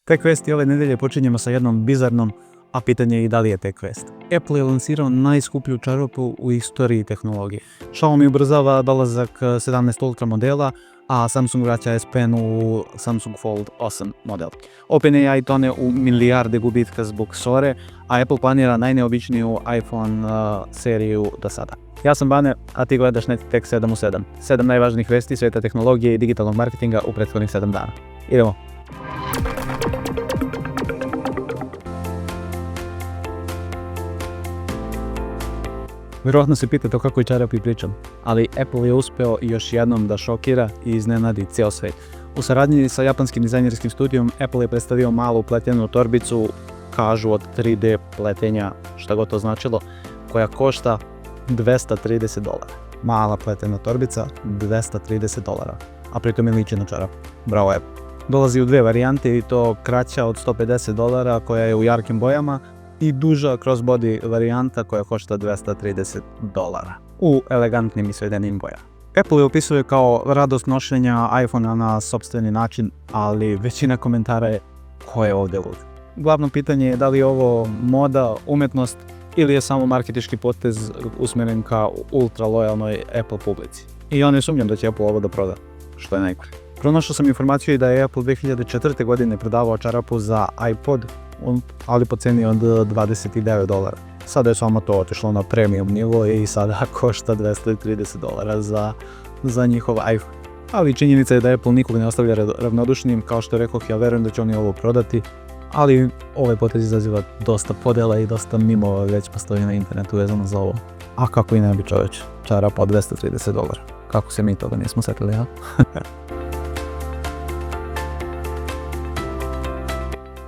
TechQuest i ove nedelje počinjemo sa jednom bizarnom, a pitanje je i da li je TechQuest. Apple je lansirao najskuplju čarapu u istoriji tehnologije. Xiaomi ubrzava dolazak 17 Ultra modela, a Samsung vraća S Pen u Samsung Fold 8 model. OpenAI tone u milijarde gubitka zbog SORE, a Apple planira najneobičniju iPhone seriju do sada. Ja sam Bane, a ti gledaš NetTech 7 u 7. 7 najvažnijih vesti svijeta tehnologije i digitalnog marketinga u prethodnih 7 dana. Idemo! Vjerojatno se pitate o kakvoj čarapi pričam, ali Apple je uspeo još jednom da šokira i iznenadi cijel svijet. U saradnji sa japanskim dizajnerskim studijom Apple je predstavio malu pletenu torbicu, kažu od 3D pletenja, šta god to značilo, koja košta $230. Mala pletena torbica, $230, a pritom je liči na čarap. Bravo Apple. Dolazi u dvije varijante i to kraća od $150 koja je u jarkim bojama i duža crossbody varijanta koja košta $230 u elegantnim i svedenim bojama. Apple je opisuje kao radost nošenja iPhone-a na sopstveni način, ali većina komentara je ko je ovdje lud. Glavno pitanje je da li je ovo moda, umjetnost ili je samo marketinški potez usmjeren ka ultra lojalnoj Apple publici. I ja ne sumnjam da će Apple ovo da proda, što je najgore. Pronašao sam informaciju i da je Apple 2004. godine prodavao čarapu za iPod, ali po ceni od $29. Sada je samo to otišlo na premium nivo i sada košta $230 za njihov iPhone. Ali činjenica je da Apple nikog ne ostavlja ravnodušnim, kao što rekoh, ja verujem da će oni ovo prodati, ali ovaj potez izaziva dosta podela i dosta mimova već postoji na internetu vezano za ovo. A kako i ne bi čovječ, čarapa od $230. Kako se mi toga nismo setili, ja?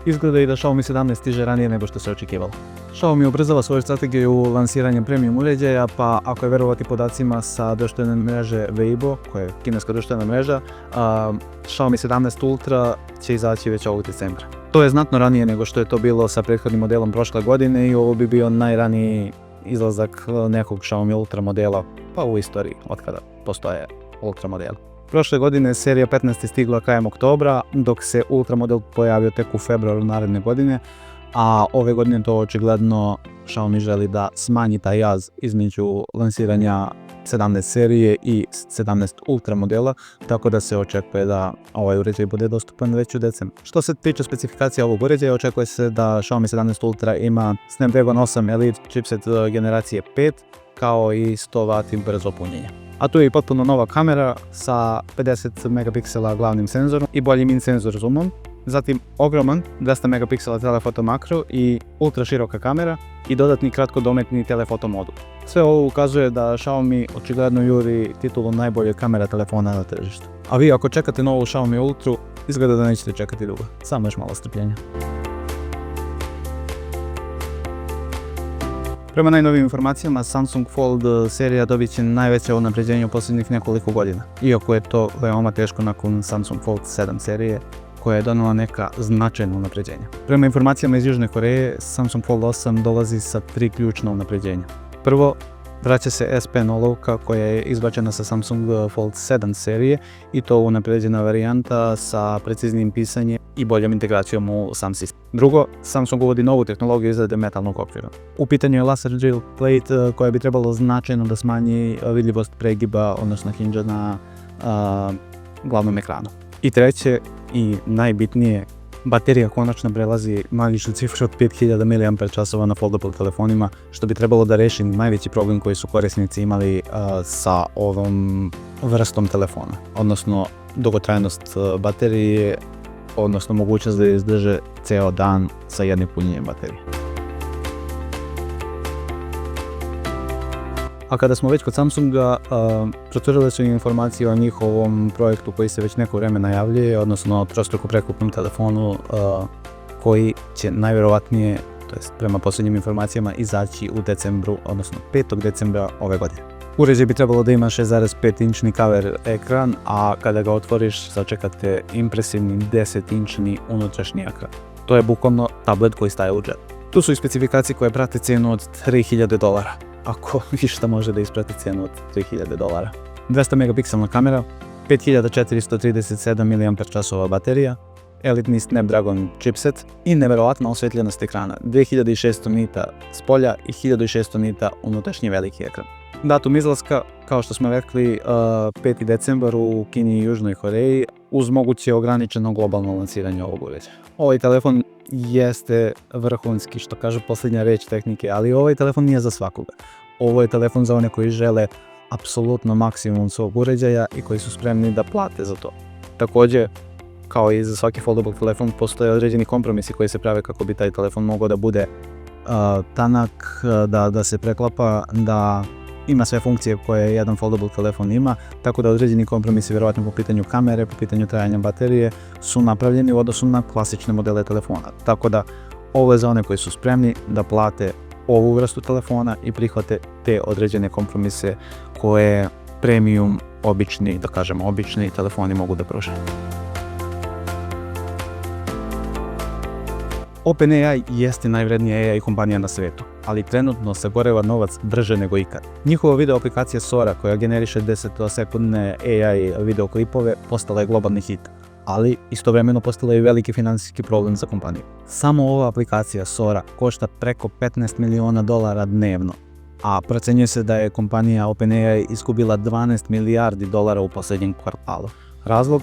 Izgleda i da Xiaomi 17 stiže ranije nego što se očekivalo. Xiaomi ubrzava svoju strategiju lansiranjem premium uređaja, pa ako je verovati podacima sa društvene mreže Weibo, koja je kineska društvena mreža, Xiaomi 17 Ultra će izaći već ovog decembra. To je znatno ranije nego što je to bilo sa prethodnim modelom prošle godine i ovo bi bio najraniji izlazak nekog Xiaomi Ultra modela pa u istoriji od kada postoje Ultra modeli. Prošle godine serija 15 je stigla krajem oktobra, dok se Ultra model pojavio tek u februaru naredne godine, a ove godine to očigledno Xiaomi želi da smanji taj jaz između lansiranja 17 serije i 17 Ultra modela, tako da se očekuje da ovaj uređaj bude dostupan već u decembru. Što se tiče specifikacija ovog uređaja, očekuje se da Xiaomi 17 Ultra ima Snapdragon 8 Elite chipset generacije 5, kao i 100W brzo punjenje. A tu je i potpuno nova kamera sa 50 megapiksela glavnim senzorom i boljim in-sensor zoomom, zatim ogroman 200 megapiksela telefoto makro i ultra široka kamera i dodatni kratkodometni telefoto modul. Sve ovo ukazuje da Xiaomi očigledno juri titulu najbolje kamera telefona na tržištu. A vi ako čekate novu Xiaomi Ultru, izgleda da nećete čekati dugo, samo još malo strpljenja. Prema najnovijim informacijama, Samsung Fold serija dobit će najveće unapređenje u posljednjih nekoliko godina, iako je to veoma teško nakon Samsung Fold 7 serije, koja je donela neka značajna unapređenja. Prema informacijama iz Južne Koreje, Samsung Fold 8 dolazi sa 3 ključna unapređenja. Prvo, vraća se S Pen olovka koja je izbačena sa Samsung Fold 7 serije i to unapređena varijanta sa preciznijim pisanjem i boljom integracijom u sam sistem. Drugo, Samsung uvodi novu tehnologiju izrade metalnog okvira. U pitanju je laser drill plate koja bi trebalo značajno da smanji vidljivost pregiba, odnosno hingea na glavnom ekranu. I treće i najbitnije, baterija konačno prelazi magičnu cifru od 5000 mAh na foldable telefonima, što bi trebalo da reši najveći problem koji su korisnici imali sa ovom vrstom telefona, odnosno dugotrajnost baterije, odnosno mogućnost da izdrže ceo dan sa jednim punjenjem baterije. A kada smo već kod Samsunga, procurile su informacije o njihovom projektu koji se već neko vrijeme najavljuje, odnosno trostruko prekupnom telefonu koji će najvjerovatnije, to jest prema posljednjim informacijama, izaći u decembru, odnosno 5. decembra ove godine. Uređaj bi trebalo da ima 6,5-inčni cover ekran, a kada ga otvoriš sačekate impresivni 10-inčni unutrašnji ekran. To je bukvalno tablet koji staje u džep. Tu su i specifikacije koje prate cijenu od $3000. Ako išta može da isprati cijenu od $3000. 200 megapikselna kamera, 5437 mAh baterija, elitni Snapdragon chipset i nevjerovatna osvjetljenost ekrana, 2600 nita s polja i 1600 nita unutrašnji veliki ekran. Datum izlaska, kao što smo rekli, 5. decembar u Kini i Južnoj Koreji, uz moguće ograničeno globalno lansiranje ovog uređaja. Ovaj telefon jeste vrhunski, što kaže posljednja reč tehnike, ali ovaj telefon nije za svakoga. Ovo je telefon za one koji žele apsolutno maksimum svog uređaja i koji su spremni da plate za to. Također, kao i za svaki foldable telefon, postoje određeni kompromisi koji se prave kako bi taj telefon mogao da bude tanak, da se preklapa, da ima sve funkcije koje jedan foldable telefon ima, tako da određeni kompromisi, vjerovatno po pitanju kamere, po pitanju trajanja baterije, su napravljeni u odnosu na klasične modele telefona. Tako da, ovo je za one koji su spremni da plate ovu vrstu telefona i prihvate te određene kompromise koje premium, obični telefoni mogu da pruže. OpenAI jeste najvrednija AI kompanija na svijetu, ali trenutno sagoreva novac brže nego ikad. Njihova video aplikacija Sora, koja generiše 10-sekundne AI videoklipove, postala je globalni hit, ali istovremeno postala je veliki financijski problem za kompaniju. Samo ova aplikacija Sora košta preko $15 miliona dnevno, a procenjuje se da je kompanija OpenAI izgubila $12 milijardi u posljednjem kvartalu. Razlog?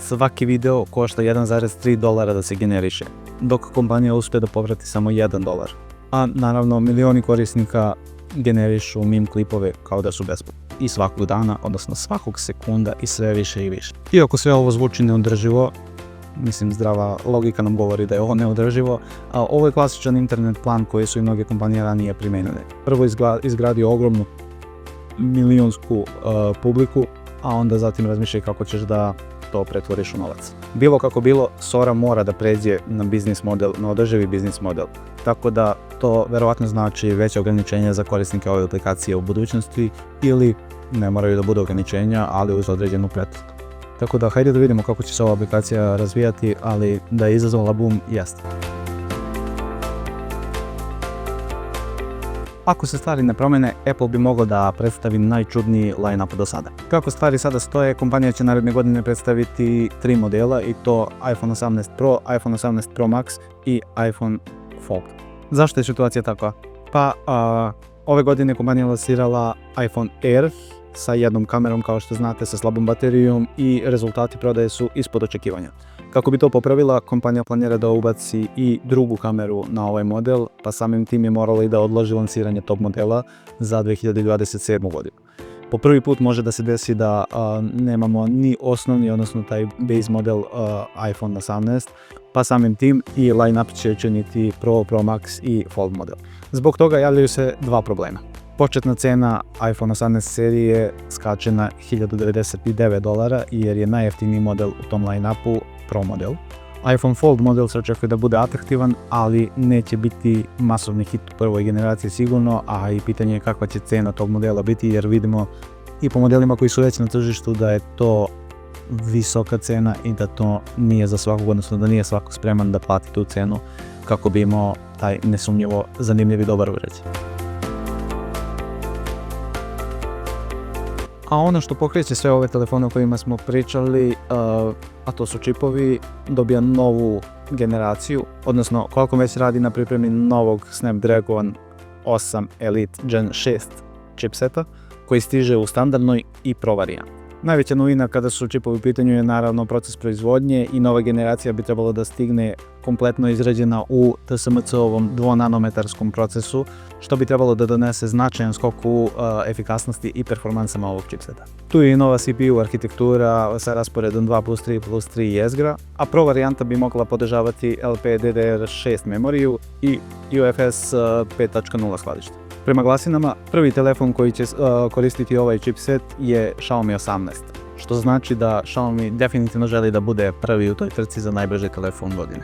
Svaki video košta $1,3 da se generiše, dok kompanija uspije da povrati samo $1. A naravno, milioni korisnika generišu meme klipove kao da su besplatni. I svakog dana, odnosno svakog sekunda i sve više i više. Iako sve ovo zvuči neodrživo, mislim zdrava logika nam govori da je ovo neodrživo, a ovo je klasičan internet plan koji su i mnoge kompanije ranije primenile. Prvo izgradio ogromnu milionsku publiku, a onda zatim razmišljaj kako ćeš da to pretvoriš u novac. Bilo kako bilo, Sora mora da pređe na biznis model, na održivi biznis model. Tako da to verovatno znači veće ograničenja za korisnike ove aplikacije u budućnosti ili ne moraju da budu ograničenja, ali uz određenu pretplatu. Tako da hajde da vidimo kako će se ova aplikacija razvijati, ali da je izazvala boom, jeste. Ako se stvari ne promene, Apple bi mogao da predstavi najčudniji line-up do sada. Kako stvari sada stoje, kompanija će naredne godine predstaviti 3 modela i to iPhone 18 Pro, iPhone 18 Pro Max i iPhone Fold. Zašto je situacija takva? Pa, ove godine kompanija lansirala iPhone Air sa jednom kamerom, kao što znate, sa slabom baterijom i rezultati prodaje su ispod očekivanja. Kako bi to popravila, kompanija planira da ubaci i drugu kameru na ovaj model, pa samim tim je morala i da odloži lansiranje tog modela za 2027. godinu. Po prvi put može da se desi da nemamo ni osnovni, odnosno taj base model iPhone 18, pa samim tim i line-up će činiti Pro, Pro Max i Fold model. Zbog toga javljaju se dva problema. Početna cena iPhone 18 serije skače na $1099 jer je najjeftiniji model u tom line-upu Pro model. iPhone Fold model se očekuje da bude atraktivan, ali neće biti masovni hit u prvoj generaciji sigurno, a i pitanje je kakva će cena tog modela biti, jer vidimo i po modelima koji su već na tržištu da je to visoka cena i da to nije za svakog, odnosno da nije svako spreman da plati tu cenu kako bi imao taj nesumnjivo zanimljiv i dobar uređaj. A ono što pokreće sve ove telefone o kojima smo pričali, a to su čipovi, dobija novu generaciju, odnosno Qualcomm već radi na pripremi novog Snapdragon 8 Elite Gen 6 chipseta koji stiže u standardnoj i Pro varijanti. Najveća novina kada su čipovi u pitanju je naravno proces proizvodnje i nova generacija bi trebalo da stigne kompletno izrađena u TSMC-ovom 2-nanometarskom procesu, što bi trebalo da donese značajan skok u efikasnosti i performansama ovog chipseta. Tu je i nova CPU arhitektura sa rasporedom 2+3+3 jezgra, a Pro varijanta bi mogla podržavati LPDDR6 memoriju i UFS 5.0 skladište. Prema glasinama, prvi telefon koji će koristiti ovaj chipset je Xiaomi 18, što znači da Xiaomi definitivno želi da bude prvi u toj trci za najbrži telefon godine.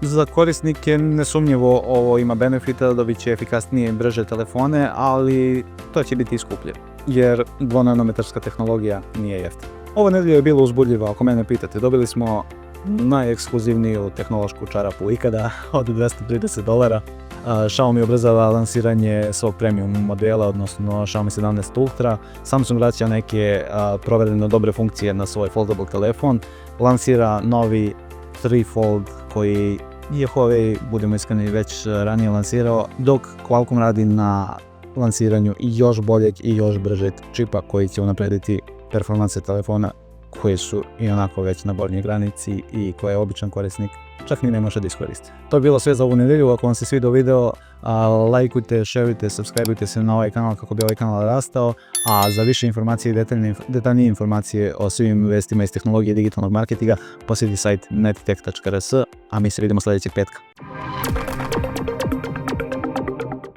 Za korisnike nesumnjivo ovo ima benefita, dobit će efikasnije i brže telefone, ali to će biti i skuplje, jer 2-nanometarska tehnologija nije jeftina. Ova nedelja je bila uzbudljiva, ako mene pitate. Dobili smo najekskluzivniju tehnološku čarapu ikada od $230. Xiaomi ubrzava lansiranje svog premium modela, odnosno Xiaomi 17 Ultra. Samsung vraća neke provereno dobre funkcije na svoj foldable telefon. Lansira novi 3 Fold koji je Huawei, budemo iskreni, već ranije lansirao, dok Qualcomm radi na lansiranju i još boljeg i još bržeg čipa koji će unaprediti performanse telefona koje su i onako već na gornjoj granici i koje običan korisnik čak ni ne može da iskoristi. To je bilo sve za ovu nedelju. Ako vam se svidao video, lajkujte, šerujte, subscribeujte se na ovaj kanal kako bi ovaj kanal rastao, a za više informacije i detaljnije informacije o svim vestima iz tehnologije i digitalnog marketinga posjeti sajt nettech.rs, a mi se vidimo sljedećeg petka.